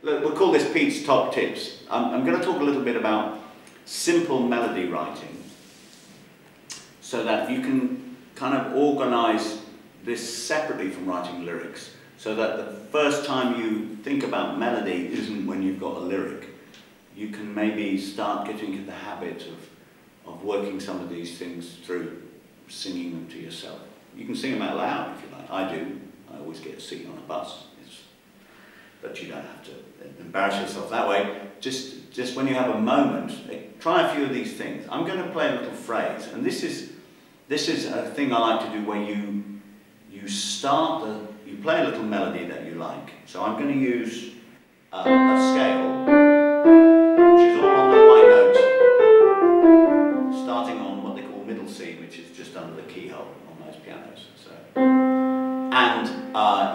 Look, we'll call this Pete's Top Tips. I'm going to talk a little bit about simple melody writing so that you can kind of organise this separately from writing lyrics, so that the first time you think about melody isn't when you've got a lyric. You can maybe start getting into the habit of working some of these things through, singing them to yourself. You can sing them out loud if you like. I do. I always get a seat on a bus. But you don't have to embarrass yourself that way. Just when you have a moment, try a few of these things. I'm going to play a little phrase, and this is a thing I like to do where you play a little melody that you like. So I'm going to use a scale, which is all on the white note, starting on what they call middle C, which is just under the keyhole on most pianos. So, and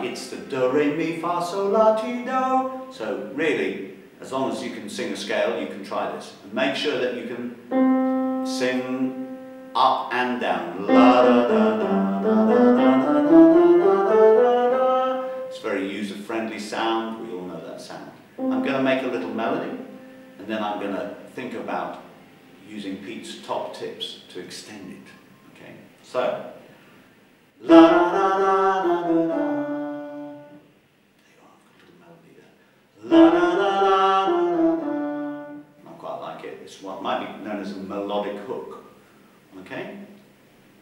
it's the do, re, mi, fa, sol, la, ti, do. So really, as long as you can sing a scale, you can try this. And make sure that you can sing up and down. La, da, da, da, da, da, da, da. It's a very user-friendly sound. We all know that sound. I'm going to make a little melody, and then I'm going to think about using Pete's top tips to extend it. Okay, so la da da da da da da. There you are, I've got a little melody there. La da da da da da. I quite like it. It's what might be known as a melodic hook. Okay?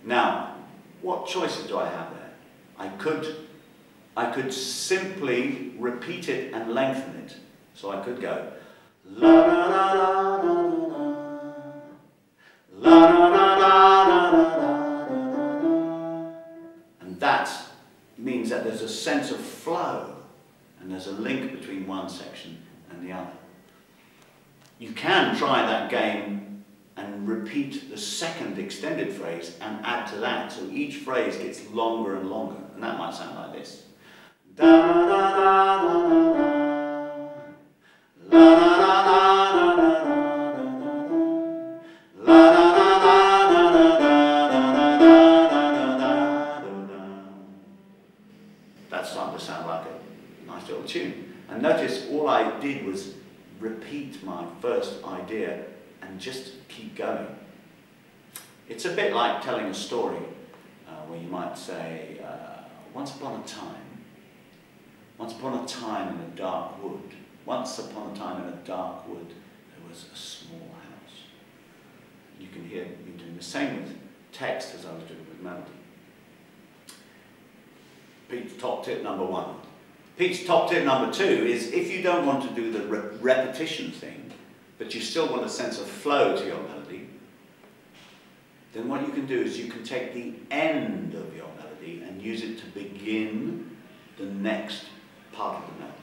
Now, what choices do I have there? I could simply repeat it and lengthen it. So I could go la da da da da da, la da da da da da da, and that means that there's a sense of flow and there's a link between one section and the other. You can try that game and repeat the second extended phrase and add to that, so each phrase gets longer and longer, and that might sound like this. Da da da da da da, la da da da da da da, la da da da da da da da da. That's starting to sound like a nice little tune. And notice all I did was repeat my first idea and just keep going. It's a bit like telling a story where you might say, once upon a time in a dark wood, once upon a time in a dark wood, there was a small house. You can hear me doing the same with text as I was doing with melody. Pete's top tip number 1. Pete's top tip number 2 is, if you don't want to do the repetition thing, but you still want a sense of flow to your melody, then what you can do is you can take the end of your melody and use it to begin the next part of the melody.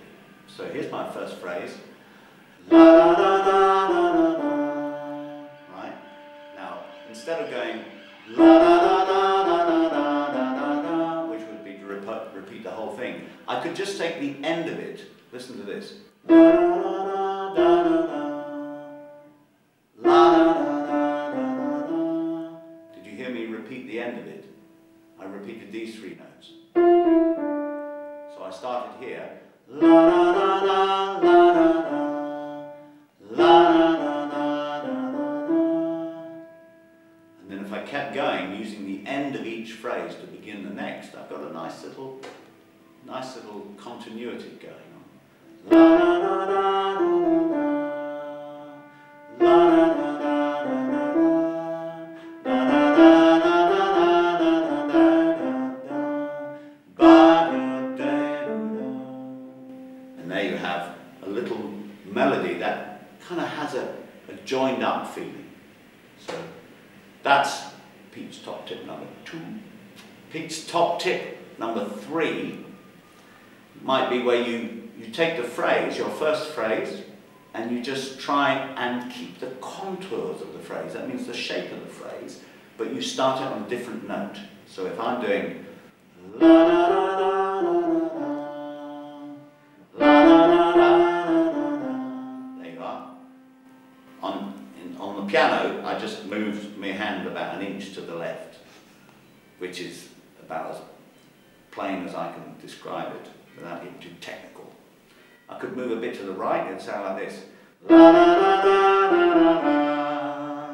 So here's my first phrase. La da da da da da da. Right? Now, instead of going la da da da da da da da, which would be to repeat the whole thing, I could just take the end of it. Listen to this. La da da da da da. La da da da da da. Did you hear me repeat the end of it? I repeated these 3 notes. So I started here. La da da da la da da. La da da da da da. And then if I kept going, using the end of each phrase to begin the next, I've got a nice little continuity going on. La da da da da da. La da da da da da. Da da da da da da da da. Ba da da da. And there you have a little melody that kind of has a joined up feeling. So that's Pete's top tip number 2. Pete's top tip number 3 might be where you take the phrase, your first phrase, and you just try and keep the contours of the phrase. That means the shape of the phrase, but you start it on a different note. So if I'm doing la da da da da da, la da da da da da, there you are. On the piano, I just moved my hand about an inch to the left, which is about as plain as I can describe it without getting too technical. I could move a bit to the right and sound like this. La la la la la la la la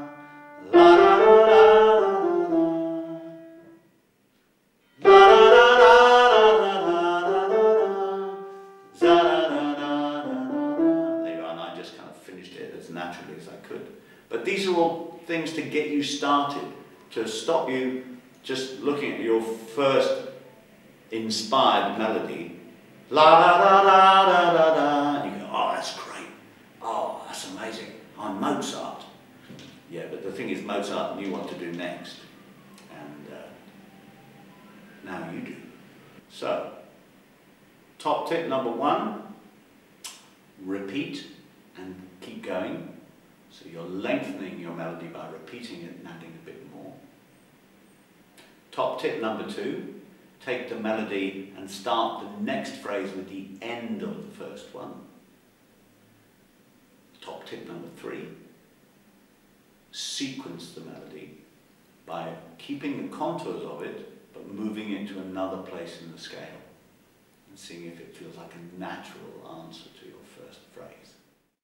There you go, and I just kind of finished it as naturally as I could. But these are all things to get you started, to stop you just looking at your first inspired melody. La da da da da da da. And you go, oh, that's great. Oh, that's amazing. I'm Mozart. Yeah, but the thing is, Mozart knew what to do next. And now you do. So, top tip number 1, repeat and keep going. So you're lengthening your melody by repeating it and adding a bit more. Top tip number 2, take the melody and start the next phrase with the end of the first one. Top tip number 3, sequence the melody by keeping the contours of it but moving it to another place in the scale and seeing if it feels like a natural answer to your first phrase.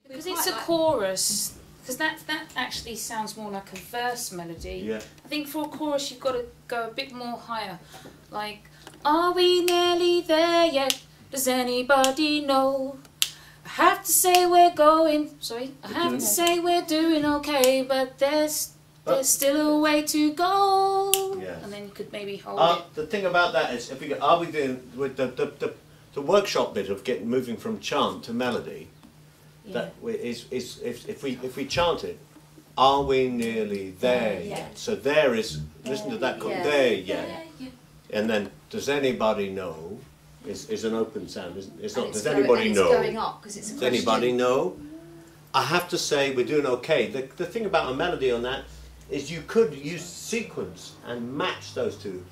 Because it's a chorus, because that actually sounds more like a verse melody. Yeah. I think for a chorus you've got to go a bit more higher. Like, are we nearly there yet? Does anybody know? I have to say we're going, I have to say we're doing okay, but there's still a way to go. Yeah. And then you could maybe hold it. The thing about that is, if we are we doing with the workshop bit of moving from chant to melody? Yeah. That is if we chant it, are we nearly there yet? So there is, listen to that, there yet. And then, does anybody know? Is an open sound, isn't it? It's not, does anybody know? It's going up because it's a Does question. anybody know? I have to say we're doing okay. The thing about a melody on that is you could use sequence and match those two.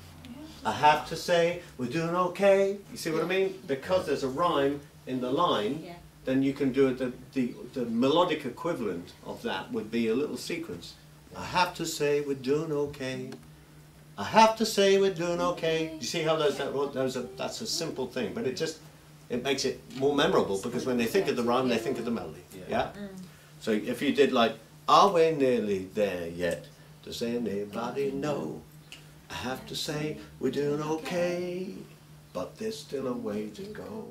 I have to say we're doing okay. You see what I mean? Because there's a rhyme in the line, then you can do it. The melodic equivalent of that would be a little sequence. I have to say we're doing okay. I have to say we're doing okay. You see how that's a simple thing, but it makes it more memorable because when they think of the rhyme, they think of the melody. Yeah. So if you did like, are we nearly there yet? Does anybody know? I have to say we're doing okay, but there's still a way to go.